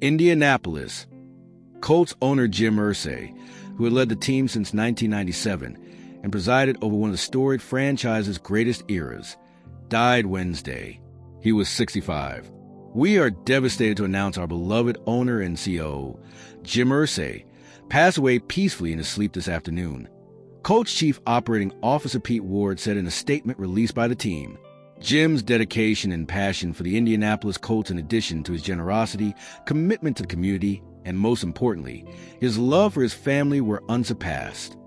Indianapolis. Colts owner Jim Irsay, who had led the team since 1997 and presided over one of the storied franchise's greatest eras, died Wednesday. He was 65. We are devastated to announce our beloved owner and CEO, Jim Irsay, passed away peacefully in his sleep this afternoon. Colts Chief Operating Officer Pete Ward said in a statement released by the team, Jim's dedication and passion for the Indianapolis Colts, in addition to his generosity, commitment to the community, and most importantly, his love for his family, were unsurpassed.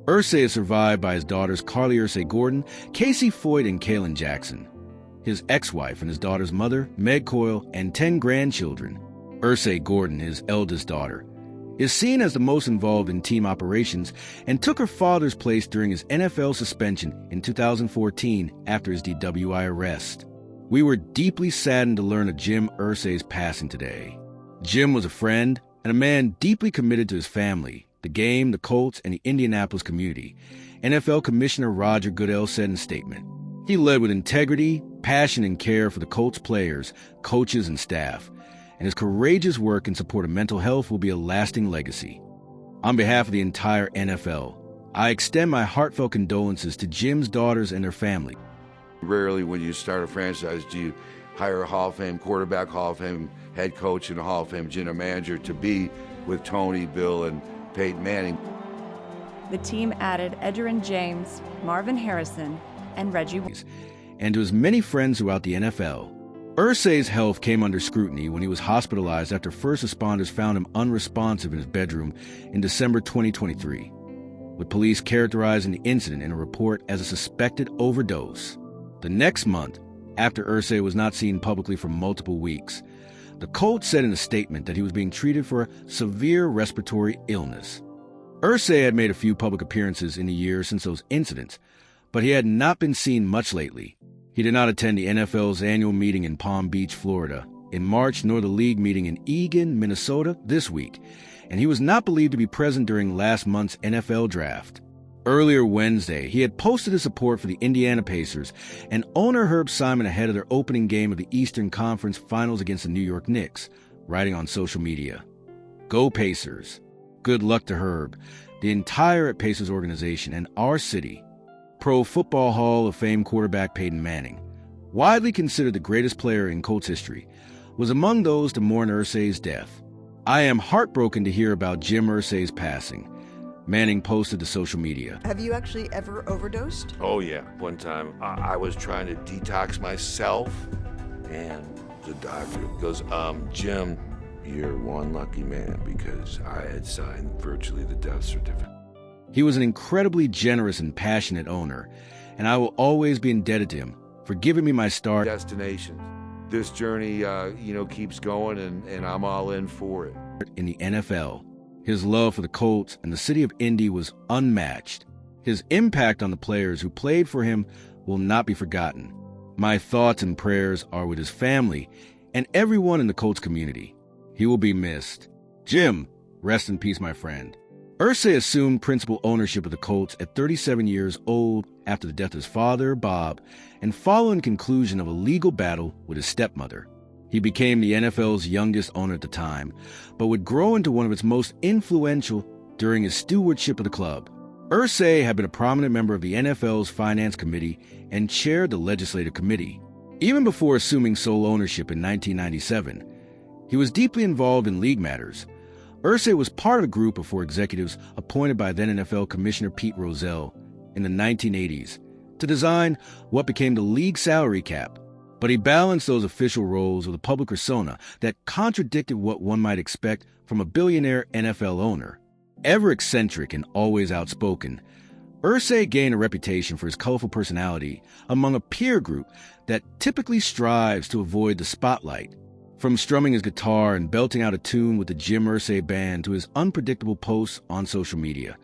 Irsay is survived by his daughters Carly Irsay Gordon, Casey Foyt, and Kaylin Jackson, his ex-wife and his daughter's mother, Meg Coyle, and 10 grandchildren. Irsay Gordon, his eldest daughter, is seen as the most involved in team operations and took her father's place during his NFL suspension in 2014 after his DWI arrest. We were deeply saddened to learn of Jim Irsay's passing today. Jim was a friend and a man deeply committed to his family, the game, the Colts, and the Indianapolis community, NFL Commissioner Roger Goodell said in a statement. He led with integrity, passion, and care for the Colts players, coaches, and staff, and his courageous work in support of mental health will be a lasting legacy. On behalf of the entire NFL, I extend my heartfelt condolences to Jim's daughters and their family. Rarely when you start a franchise do you hire a Hall of Fame quarterback, Hall of Fame head coach, and a Hall of Fame general manager to be with Tony, Bill, and Peyton Manning. The team added Edgerrin James, Marvin Harrison, and Reggie. And to his many friends throughout the NFL. Irsay's health came under scrutiny when he was hospitalized after first responders found him unresponsive in his bedroom in December 2023, with police characterizing the incident in a report as a suspected overdose. The next month, after Irsay was not seen publicly for multiple weeks, the Colts said in a statement that he was being treated for a severe respiratory illness. Irsay had made a few public appearances in the years since those incidents, but he had not been seen much lately. He did not attend the NFL's annual meeting in Palm Beach, Florida, in March, nor the league meeting in Eagan, Minnesota, this week, and he was not believed to be present during last month's NFL draft. Earlier Wednesday, he had posted his support for the Indiana Pacers and owner Herb Simon ahead of their opening game of the Eastern Conference Finals against the New York Knicks, writing on social media, "Go Pacers. Good luck to Herb, the entire Pacers organization, and our city." Pro Football Hall of Fame quarterback Peyton Manning, widely considered the greatest player in Colts history, was among those to mourn Irsay's death. "I am heartbroken to hear about Jim Irsay's passing," Manning posted to social media. Have you actually ever overdosed? Oh yeah, one time I was trying to detox myself, and the doctor goes, Jim, you're one lucky man, because I had signed virtually the death certificate. He was an incredibly generous and passionate owner, and I will always be indebted to him for giving me my start. Destination. This journey, keeps going, and I'm all in for it. In the NFL, his love for the Colts and the city of Indy was unmatched. His impact on the players who played for him will not be forgotten. My thoughts and prayers are with his family and everyone in the Colts community. He will be missed. Jim, rest in peace, my friend. Irsay assumed principal ownership of the Colts at 37 years old after the death of his father, Bob, and following conclusion of a legal battle with his stepmother. He became the NFL's youngest owner at the time, but would grow into one of its most influential during his stewardship of the club. Irsay had been a prominent member of the NFL's Finance Committee and chaired the Legislative Committee. Even before assuming sole ownership in 1997, he was deeply involved in league matters. Irsay was part of a group of 4 executives appointed by then NFL Commissioner Pete Rozelle in the 1980s to design what became the league salary cap, but he balanced those official roles with a public persona that contradicted what one might expect from a billionaire NFL owner. Ever eccentric and always outspoken, Irsay gained a reputation for his colorful personality among a peer group that typically strives to avoid the spotlight. From strumming his guitar and belting out a tune with the Jim Irsay Band to his unpredictable posts on social media,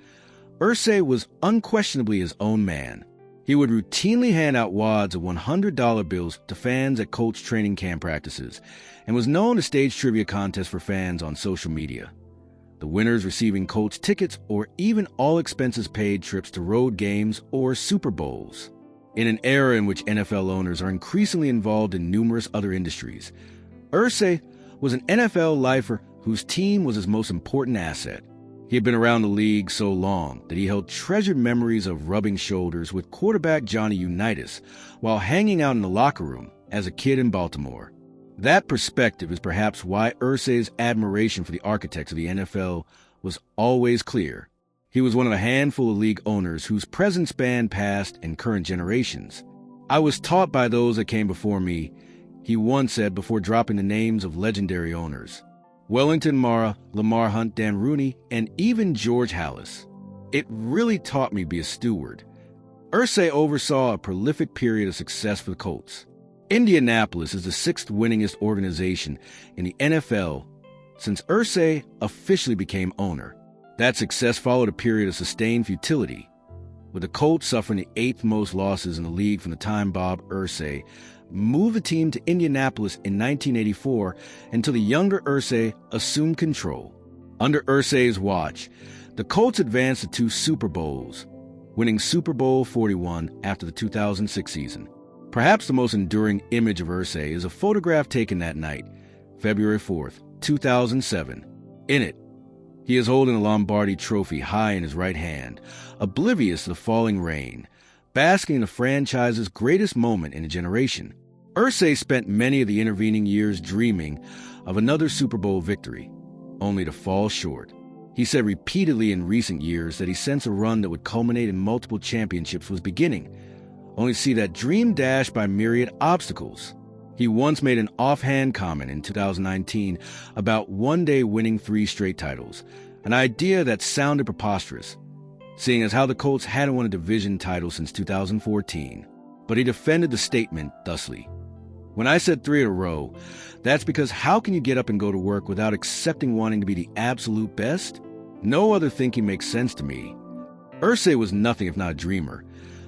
Irsay was unquestionably his own man. He would routinely hand out wads of $100 bills to fans at Colts training camp practices and was known to stage trivia contests for fans on social media, the winners receiving Colts tickets or even all-expenses-paid trips to road games or Super Bowls. In an era in which NFL owners are increasingly involved in numerous other industries, Irsay was an NFL lifer whose team was his most important asset. He had been around the league so long that he held treasured memories of rubbing shoulders with quarterback Johnny Unitas while hanging out in the locker room as a kid in Baltimore. That perspective is perhaps why Irsay's admiration for the architects of the NFL was always clear. He was one of a handful of league owners whose presence spanned past and current generations. "I was taught by those that came before me," he once said before dropping the names of legendary owners: Wellington Mara, Lamar Hunt, Dan Rooney, and even George Halas. "It really taught me to be a steward." Irsay oversaw a prolific period of success for the Colts. Indianapolis is the 6th winningest organization in the NFL since Irsay officially became owner. That success followed a period of sustained futility, with the Colts suffering the 8th most losses in the league from the time Bob Irsay moved the team to Indianapolis in 1984 until the younger Irsay assumed control. Under Irsay's watch, the Colts advanced to 2 Super Bowls, winning Super Bowl 41 after the 2006 season. Perhaps the most enduring image of Irsay is a photograph taken that night, February 4th, 2007. In it, he is holding a Lombardi trophy high in his right hand, oblivious to the falling rain, basking in the franchise's greatest moment in a generation. Irsay spent many of the intervening years dreaming of another Super Bowl victory, only to fall short. He said repeatedly in recent years that he sensed a run that would culminate in multiple championships was beginning, only to see that dream dashed by myriad obstacles. He once made an offhand comment in 2019 about one day winning 3 straight titles, an idea that sounded preposterous, seeing as how the Colts hadn't won a division title since 2014. But he defended the statement thusly: "When I said 3 in a row, that's because how can you get up and go to work without accepting wanting to be the absolute best? No other thinking makes sense to me." Irsay was nothing if not a dreamer,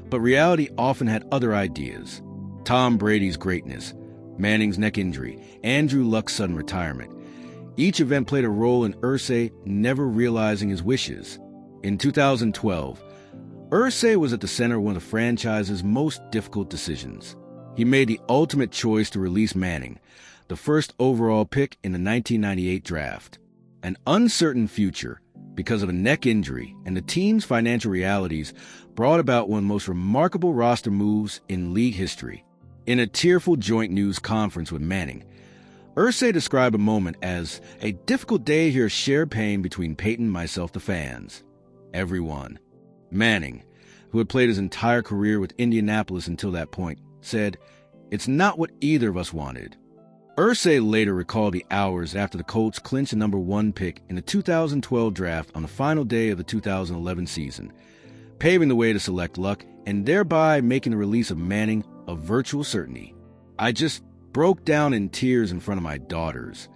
but reality often had other ideas. Tom Brady's greatness, Manning's neck injury, Andrew Luck's sudden retirement. Each event played a role in Irsay never realizing his wishes. In 2012, Irsay was at the center of one of the franchise's most difficult decisions. He made the ultimate choice to release Manning, the first overall pick in the 1998 draft. An uncertain future because of a neck injury and the team's financial realities brought about one of the most remarkable roster moves in league history. In a tearful joint news conference with Manning, Irsay described a moment as a difficult day here, shared pain between Peyton, myself, the fans. Everyone. Manning, who had played his entire career with Indianapolis until that point, said, "It's not what either of us wanted." Irsay later recalled the hours after the Colts clinched the number 1 pick in the 2012 draft on the final day of the 2011 season, paving the way to select Luck and thereby making the release of Manning a virtual certainty. "I just broke down in tears in front of my daughters.